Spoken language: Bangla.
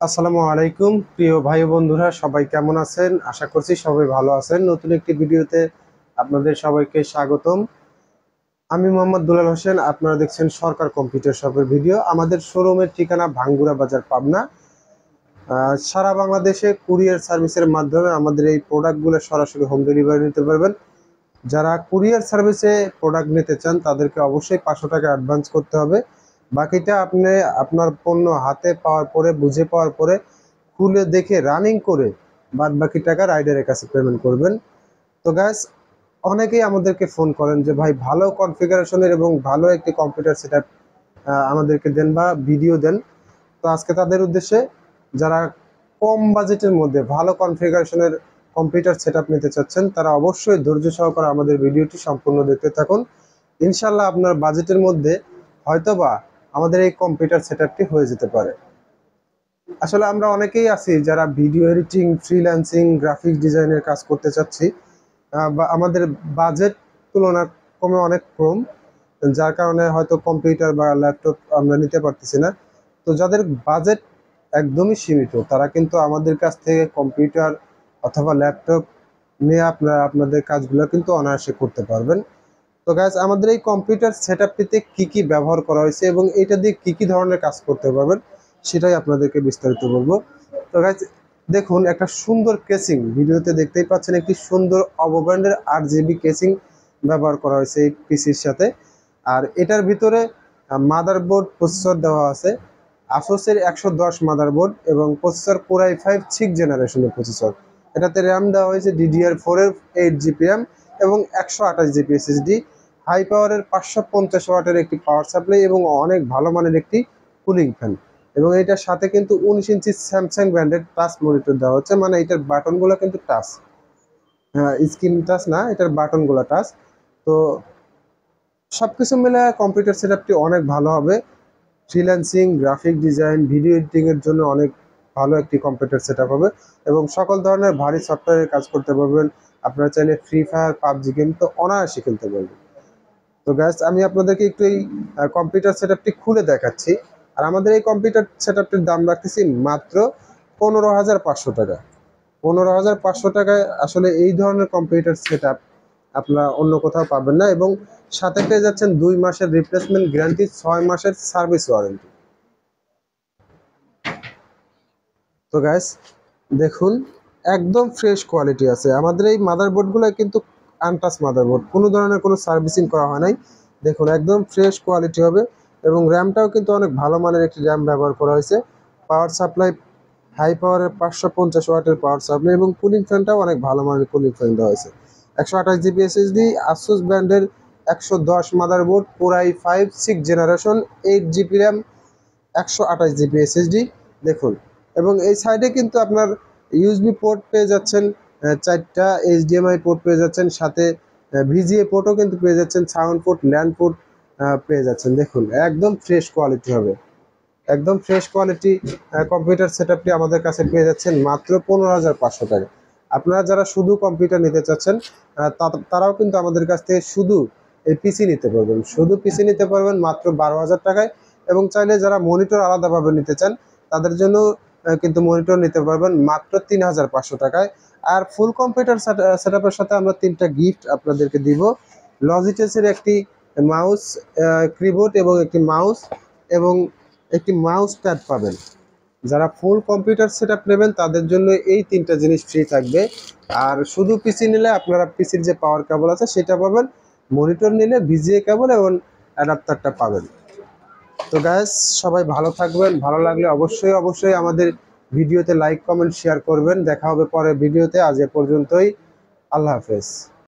আসসালামু আলাইকুম প্রিয় ভাই বন্ধুরা, সবাই কেমন আছেন? আশা করছি সবাই ভালো আছেন। নতুন একটি ভিডিওতে আপনাদের সবাইকে স্বাগতম। আমি মোহাম্মদ দুলাল হোসেন, আপনারা দেখছেন সরকার কম্পিউটার শপের ভিডিও। আমাদের শোরুমের ঠিকানা ভাঙ্গুরা বাজার, পাবনা। সারা বাংলাদেশে কুরিয়ার সার্ভিসের মাধ্যমে আমাদের এই প্রোডাক্টগুলো সরাসরি হোম ডেলিভারি নিতে পারবেন। যারা কুরিয়ার সার্ভিসে প্রোডাক্ট নিতে চান তাদেরকে অবশ্যই 500 টাকা অ্যাডভান্স করতে হবে। বাকিটা আপনি আপনার পণ্য হাতে পাওয়ার পরে, বুঝে পাওয়ার পরে, খুলে দেখে রানিং করে বাদ বাকি টাকা রাইডারের কাছে পেমেন্ট করবেন। তো গ্যাস, অনেকেই আমাদেরকে ফোন করেন যে ভাই ভালো কনফিগারেশনের এবং ভালো একটি কম্পিউটার সেটআপ আমাদেরকে দেন বা ভিডিও দেন। তো আজকে তাদের উদ্দেশ্যে, যারা কম বাজেটের মধ্যে ভালো কনফিগারেশনের কম্পিউটার সেটআপ নিতে চাচ্ছেন, তারা অবশ্যই ধৈর্য সহকারে আমাদের ভিডিওটি সম্পূর্ণ দেখতে থাকুন। ইনশাল্লাহ আপনার বাজেটের মধ্যে হয়তোবা আমাদের এই কম্পিউটার সেটআপটি হয়ে যেতে পারে। আসলে আমরা অনেকেই আছি যারা ভিডিও এডিটিং, ফ্রিল্যান্সিং, গ্রাফিক ডিজাইনের কাজ করতে চাচ্ছি, বা আমাদের বাজেট তুলনা কমে অনেক কম, যার কারণে হয়তো কম্পিউটার বা ল্যাপটপ আমরা নিতে পারতেছি না। তো যাদের বাজেট একদমই সীমিত, তারা কিন্তু আমাদের কাছ থেকে কম্পিউটার অথবা ল্যাপটপ নিয়ে আপনাদের কাজগুলো কিন্তু অনায়াসে করতে পারবেন। তো গাইজ, আমাদের এই কম্পিউটার সেটআপটিতে কি কি ব্যবহার করা হয়েছে এবং এটা দিয়ে কি কি ধরনের কাজ করতে পারবেন সেটাই আপনাদেরকে বিস্তারিত বলবো। তো গাইজ, দেখুন, একটা সুন্দর কেসিং, ভিডিওতে দেখতেই পাচ্ছেন, একটি সুন্দর অবো ব্র্যান্ডের 8GB কেসিং ব্যবহার করা হয়েছে এই পিসির সাথে। আর এটার ভিতরে মাদারবোর্ড, প্রসেসর দেওয়া আছে আসুসের 110 মাদারবোর্ড এবং প্রসেসর Core i5 6th জেনারেশনের প্রসেসর। এটাতে র্যাম দেওয়া হয়েছে DDR4 এর 8GB র্যাম এবং 128GB SSD। হাই পাওয়ারের 550 ওয়াটের একটি পাওয়ার সাপ্লাই এবং অনেক ভালো মানের একটি কুলিং ফ্যান। এবং এটার সাথে কিন্তু 19 ইঞ্চি স্যামসাং ব্র্যান্ডের টাচ মনিটর দেওয়া হচ্ছে, মানে এটার বাটনগুলো কিন্তু টাচ, স্ক্রিন টাচ না, এটার বাটনগুলো টাচ। তো সবকিছু মিলে কম্পিউটার সেটআপটি অনেক ভালো হবে। ফ্রিল্যান্সিং, গ্রাফিক ডিজাইন, ভিডিও এডিটিংয়ের জন্য অনেক ভালো একটি কম্পিউটার সেটআপ হবে এবং সকল ধরনের ভারী সফটওয়্যারের কাজ করতে পারবেন। আপনারা চাইলে ফ্রি ফায়ার, পাবজি গেম তো অনায়াসে খেলতে পারবেন। তো গ্যাস, আমি আপনাদেরকে একটু এই কম্পিউটার সেটআপটি খুলে দেখাচ্ছি। আর আমাদের এই কম্পিউটার সেটআপটির দাম রাখতেছি মাত্র 15,500 টাকা। 15,500 টাকায় আসলে এই ধরনের কম্পিউটার সেটআপ আপনারা অন্য কোথাও পাবেন না, এবং সাথে পেয়ে যাচ্ছেন 2 মাসের রিপ্লেসমেন্ট গ্যারান্টি, 6 মাসের সার্ভিস ওয়ারেন্টি। তো গাইস, দেখুন, একদম ফ্রেশ কোয়ালিটি আছে। আমাদের এই মাদারবোর্ডগুলো কিন্তু আনটাচ মাদারবোর্ড, কোনো ধরনের কোনো সার্ভিসিং করা হয় নাই। দেখুন, একদম ফ্রেশ কোয়ালিটি হবে এবং র্যামটাও কিন্তু অনেক ভালো মানের একটি র্যাম ব্যবহার করা হয়েছে। পাওয়ার সাপ্লাই হাই পাওয়ারের 550 ওয়াটের পাওয়ার সাপ্লাই এবং কুলিং ফ্যানটাও অনেক ভালো মানের কুলিং ফ্যান দেওয়া হয়েছে। 128GB SSD, আসুস ব্র্যান্ডের 110 motherboard, Core i5 6th generation, 8GB RAM, 128GB SSD। দেখুন, এবং এই সাইডে কিন্তু আপনার ইউএসবি পোর্ট পেয়ে যাচ্ছেন, 4টা HDMI পোর্ট পেয়ে যাচ্ছেন, সাথে VGA পোর্টও কিন্তু পেয়ে যাচ্ছেন, সাউন্ড পোর্ট, ল্যান্ড পোর্ট পেয়ে যাচ্ছেন। দেখুন, একদম ফ্রেশ কোয়ালিটি হবে, একদম ফ্রেশ কোয়ালিটি কম্পিউটার সেটআপটি আমাদের কাছে পেয়ে যাচ্ছেন মাত্র 15,500 টাকা। আপনারা যারা শুধু কম্পিউটার নিতে চাচ্ছেন, তারাও কিন্তু আমাদের কাছ থেকে শুধু এই পিসি নিতে পারবেন, শুধু পিসি নিতে পারবেন মাত্র 12,000 টাকায়। এবং চাইলে যারা মনিটর আলাদাভাবে নিতে চান, তাদের জন্য কিন্তু মনিটর নিতে পারবেন মাত্র 3,500 টাকায়। আর ফুল কম্পিউটার সেটআপের সাথে আমরা 3টা গিফট আপনাদেরকে দিব। লজিটেসের একটি মাউস, কিবোর্ড এবং একটি মাউস এবং একটি মাউস প্যাড পাবেন। যারা ফুল কম্পিউটার সেটআপ নেবেন তাদের জন্য এই 3টা জিনিস ফ্রি থাকবে। আর শুধু পিসি নিলে আপনারা পিসির যে পাওয়ার কেবল আছে সেটা পাবেন, মনিটর নিলে ভিজিএ কেবল এবং অ্যাডাপ্টারটা পাবেন। তো গাইস, সবাই ভালো থাকবেন। ভালো লাগলে অবশ্যই অবশ্যই আমাদের ভিডিওতে লাইক, কমেন্ট, শেয়ার করবেন। দেখা হবে পরের ভিডিওতে। আজ এ পর্যন্তই। আল্লাহ হাফেজ।